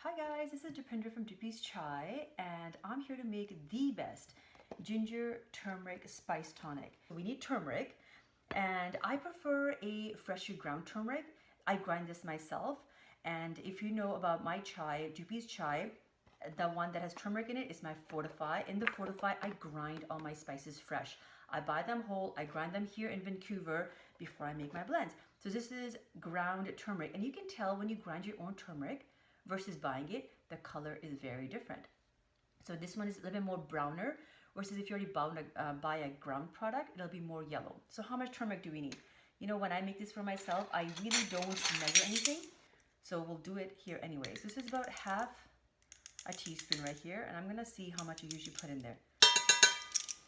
Hi guys, this is Deepinder from Doopy's Chai and I'm here to make the best ginger turmeric spice tonic. We need turmeric and I prefer a freshly ground turmeric. I grind this myself, and if you know about my chai, Doopy's Chai, the one that has turmeric in it is my Fortify. In the Fortify, I grind all my spices fresh. I buy them whole, I grind them here in Vancouver before I make my blends. So this is ground turmeric, and you can tell when you grind your own turmeric versus buying it, the color is very different. So this one is a little bit more browner, versus if you already buy a ground product, it'll be more yellow. So how much turmeric do we need? You know, when I make this for myself, I really don't measure anything. So we'll do it here anyways. This is about half a teaspoon right here, and I'm gonna see how much I usually put in there.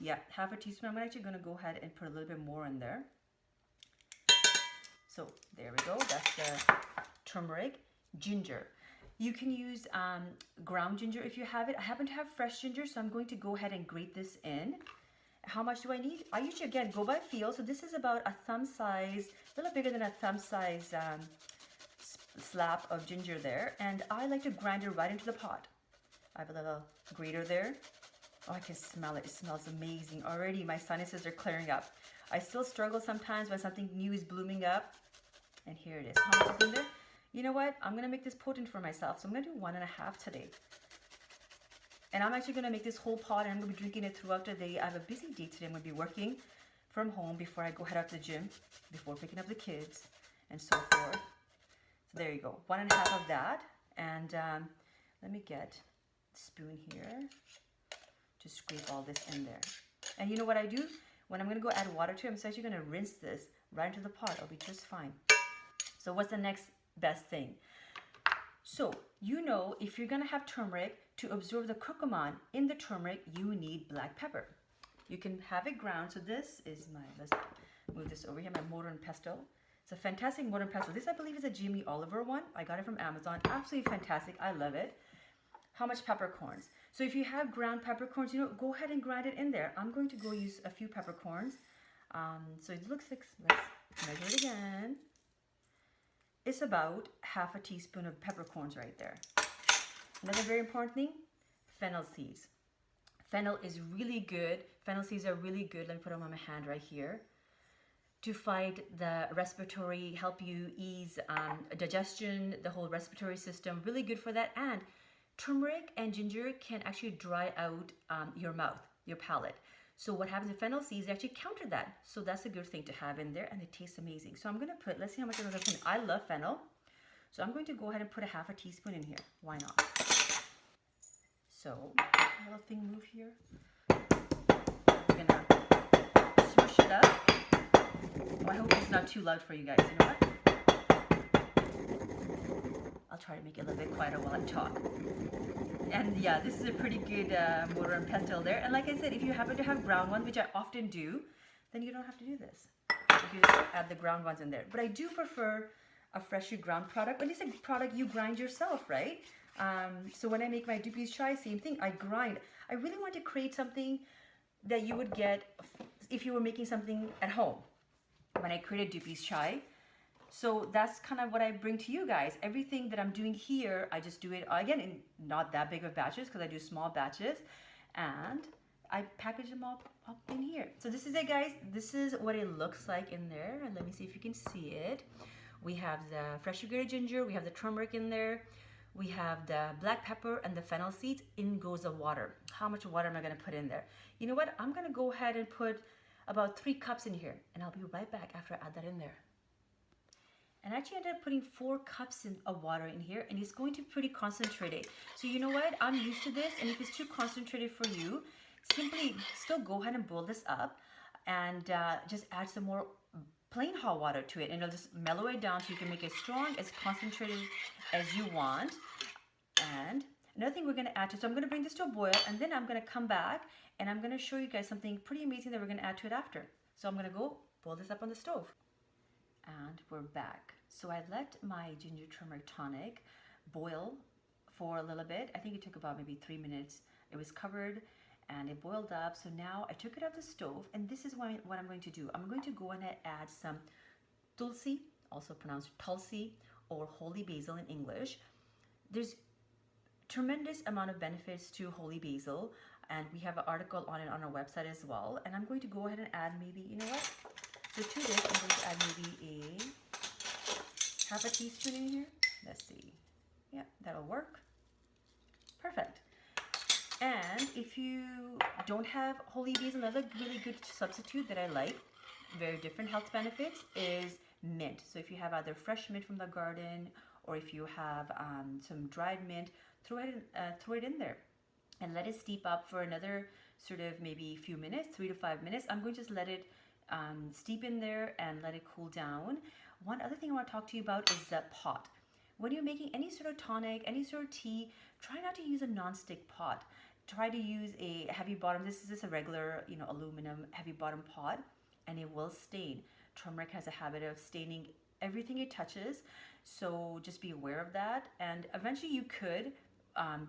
Yeah, half a teaspoon. I'm actually gonna go ahead and put a little bit more in there. So there we go, that's the turmeric. Ginger. You can use ground ginger if you have it. I happen to have fresh ginger, so I'm going to go ahead and grate this in. How much do I need? I usually, again, go by feel. So this is about a thumb size, a little bigger than a thumb size slab of ginger there. And I like to grind it right into the pot. I have a little grater there. Oh, I can smell it. It smells amazing. Already my sinuses are clearing up. I still struggle sometimes when something new is blooming up. And here it is. How much is in there? You know what? I'm going to make this potent for myself. So I'm going to do 1.5 today. And I'm actually going to make this whole pot, and I'm going to be drinking it throughout the day. I have a busy day today. I'm going to be working from home before I go head out to the gym, before picking up the kids, and so forth. So there you go. 1.5 of that. And let me get a spoon here. Just scrape all this in there. And you know what I do? When I'm going to go add water to it, I'm actually going to rinse this right into the pot. It'll be just fine. So what's the next best thing? So you know, if you're going to have turmeric, to absorb the curcumin in the turmeric, you need black pepper. You can have it ground. So this is my, let's move this over here, my mortar and pestle. It's a fantastic mortar and pestle. This, I believe, is a Jamie Oliver one. I got it from Amazon. Absolutely fantastic. I love it. How much peppercorns? So if you have ground peppercorns, you know, go ahead and grind it in there. I'm going to go use a few peppercorns. So it looks like, let's measure it again. It's about half a teaspoon of peppercorns right there. Another very important thing, fennel seeds. Fennel is really good. Fennel seeds are really good. Let me put them on my hand right here. To fight the respiratory, help you ease digestion, the whole respiratory system. Really good for that. And turmeric and ginger can actually dry out your mouth, your palate. So what happens in fennel seeds, they actually counter that. So that's a good thing to have in there, and it tastes amazing. So I'm gonna put, let's see how much I'm gonna put in. I love fennel. So I'm going to go ahead and put a half a teaspoon in here. Why not? So, a little thing move here. I'm gonna swoosh it up. Oh, I hope it's not too loud for you guys. You know what? I'll try to make it a little bit quieter while I talk. And yeah, this is a pretty good mortar and pestle there. And like I said, if you happen to have ground ones, which I often do, then you don't have to do this. If you just add the ground ones in there. But I do prefer a freshly ground product, at least a product you grind yourself, right? So when I make my Doopy's Chai, same thing, I grind. I really want to create something that you would get if you were making something at home. When I created Doopy's Chai, so that's kind of what I bring to you guys. Everything that I'm doing here, I just do it, again, in not that big of batches, because I do small batches, and I package them up in here. So this is it, guys. This is what it looks like in there. And let me see if you can see it. We have the freshly grated ginger, we have the turmeric in there, we have the black pepper and the fennel seeds. In goes the water. How much water am I going to put in there? You know what? I'm going to go ahead and put about 3 cups in here, and I'll be right back after I add that in there. And I actually ended up putting 4 cups of water in here, and it's going to be pretty concentrated. So you know what? I'm used to this, and if it's too concentrated for you, simply still go ahead and boil this up and just add some more plain hot water to it, and it'll just mellow it down so you can make it strong, as concentrated as you want. And another thing we're going to add to, so I'm going to bring this to a boil, and then I'm going to come back and I'm going to show you guys something pretty amazing that we're going to add to it after. So I'm going to go boil this up on the stove. And we're back. So I let my ginger turmeric tonic boil for a little bit. I think it took about maybe 3 minutes. It was covered and it boiled up. So now I took it off the stove, and this is what I'm going to do. I'm going to go and add some tulsi, also pronounced tulsi, or holy basil in English. There's tremendous amount of benefits to holy basil, and we have an article on it on our website as well. And I'm going to go ahead and add maybe, you know what? So to this, I'm going to add maybe a half a teaspoon in here. Let's see. Yeah, that'll work. Perfect. And if you don't have holy basil, another really good substitute that I like, very different health benefits, is mint. So if you have either fresh mint from the garden, or if you have some dried mint, throw it in there and let it steep up for another sort of maybe few minutes, 3 to 5 minutes. I'm going to just let it steep in there and let it cool down. One other thing I want to talk to you about is the pot. When you're making any sort of tonic, any sort of tea, try not to use a non-stick pot. Try to use a heavy bottom. This is just a regular, you know, aluminum heavy bottom pot, and it will stain. Turmeric has a habit of staining everything it touches, so just be aware of that. And eventually you could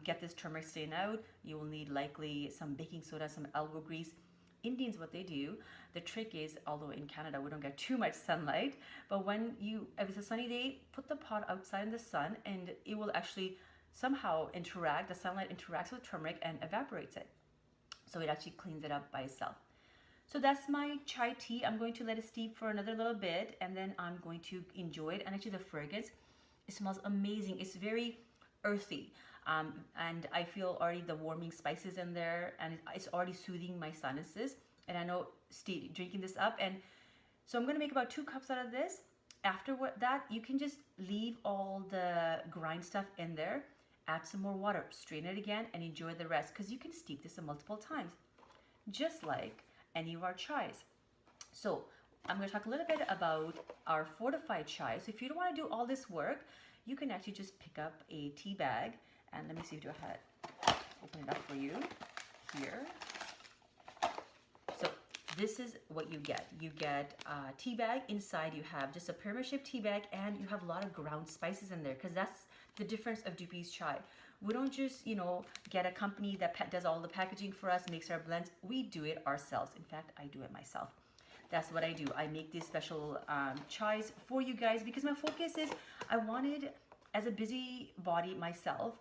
get this turmeric stain out. You will need likely some baking soda, some elbow grease. Indians, what they do, the trick is, although in Canada we don't get too much sunlight, but if it's a sunny day, put the pot outside in the sun and it will actually somehow the sunlight interacts with turmeric and evaporates it. So it actually cleans it up by itself. So that's my chai tea. I'm going to let it steep for another little bit and then I'm going to enjoy it. And actually the fragrance, it smells amazing. It's very earthy. And I feel already the warming spices in there, and it's already soothing my sinuses. And I know drinking this up, and so I'm going to make about 2 cups out of this. After that, you can just leave all the grind stuff in there, add some more water, strain it again, and enjoy the rest, because you can steep this multiple times, just like any of our chais. So I'm going to talk a little bit about our fortified chai. So if you don't want to do all this work, you can actually just pick up a tea bag. And let me see if I open it up for you here. So this is what you get. You get a tea bag. Inside you have just a pyramid-shaped tea bag, and you have a lot of ground spices in there, because that's the difference of Dupi's chai. We don't just, you know, get a company that does all the packaging for us, makes our blends. We do it ourselves. In fact, I do it myself. That's what I do. I make these special chais for you guys because my focus is I wanted, as a busybody myself,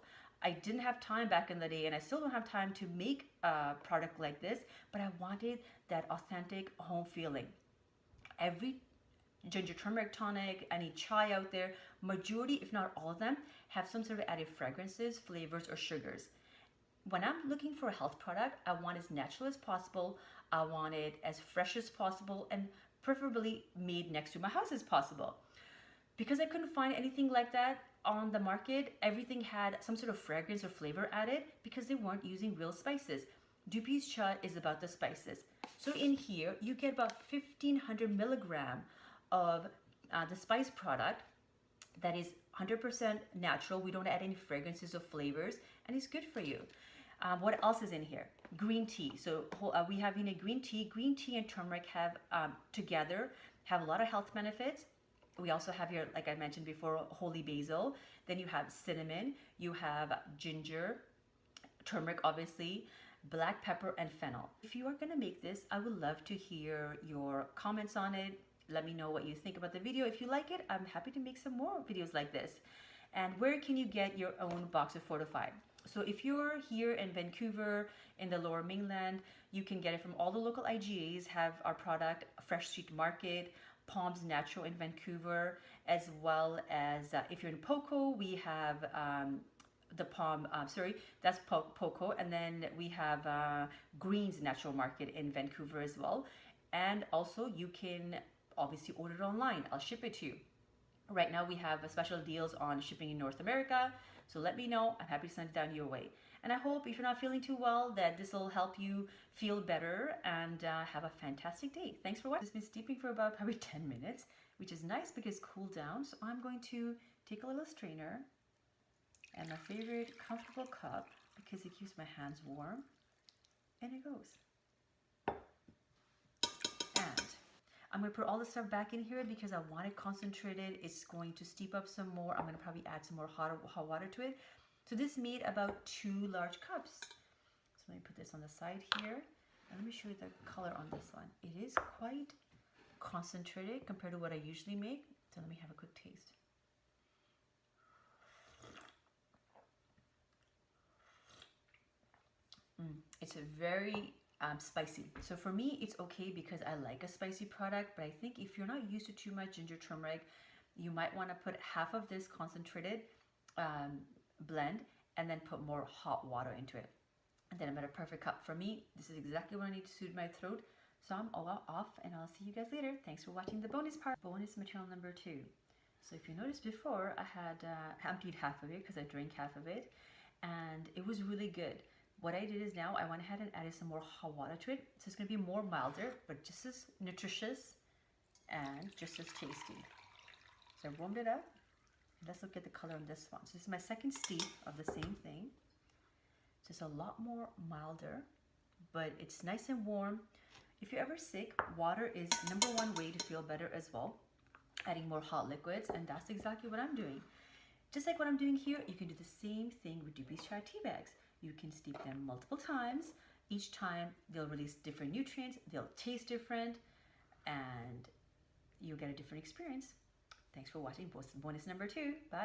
I didn't have time back in the day, and I still don't have time to make a product like this, but I wanted that authentic home feeling. Every ginger turmeric tonic, any chai out there, majority, if not all of them, have some sort of added fragrances, flavors, or sugars. When I'm looking for a health product, I want as natural as possible. I want it as fresh as possible, and preferably made next to my house as possible. Because I couldn't find anything like that on the market, everything had some sort of fragrance or flavor added because they weren't using real spices. Dupi's chai is about the spices. So in here, you get about 1,500 milligram of the spice product that is 100% natural. We don't add any fragrances or flavors, and it's good for you. What else is in here? Green tea. So we have in a green tea. Green tea and turmeric have together have a lot of health benefits. We also have here, like I mentioned before, holy basil. Then you have cinnamon. You have ginger, turmeric, obviously, black pepper, and fennel. If you are going to make this, I would love to hear your comments on it. Let me know what you think about the video. If you like it, I'm happy to make some more videos like this. And where can you get your own box of Fortified? So if you're here in Vancouver, in the Lower Mainland, you can get it from all the local IGAs, have our product, Fresh Street Market, Palms Natural in Vancouver, as well as if you're in Poco, we have that's Poco, and then we have Greens Natural Market in Vancouver as well. And also you can obviously order it online. I'll ship it to you. Right now we have special deals on shipping in North America, so let me know. I'm happy to send it down your way. And I hope if you're not feeling too well that this will help you feel better and have a fantastic day. Thanks for watching. It's been steeping for about probably 10 minutes, which is nice because it's cooled down. So I'm going to take a little strainer and my favorite comfortable cup because it keeps my hands warm, and it goes. And I'm going to put all the stuff back in here because I want it concentrated. It's going to steep up some more. I'm going to probably add some more hot water to it. So this made about 2 large cups. So let me put this on the side here. And let me show you the color on this one. It is quite concentrated compared to what I usually make. So let me have a quick taste. It's a very spicy. So for me, it's okay because I like a spicy product, but I think if you're not used to too much ginger turmeric, you might want to put half of this concentrated blend and then put more hot water into it. And then I'm at a perfect cup. For me, this is exactly what I need to soothe my throat. So I'm all off and I'll see you guys later. Thanks for watching the bonus part. Bonus material number 2. So if you noticed before, I had emptied half of it because I drank half of it and it was really good. What I did is now I went ahead and added some more hot water to it. So it's going to be more milder, but just as nutritious and just as tasty. So I warmed it up. Let's look at the color on this one. So this is my second steep of the same thing. So it's a lot more milder, but it's nice and warm. If you're ever sick, water is number one way to feel better as well. Adding more hot liquids, and that's exactly what I'm doing. Just like what I'm doing here, you can do the same thing with Doobie's Chai tea bags. You can steep them multiple times. Each time they'll release different nutrients, they'll taste different, and you'll get a different experience. Thanks for watching bonus number 2. Bye.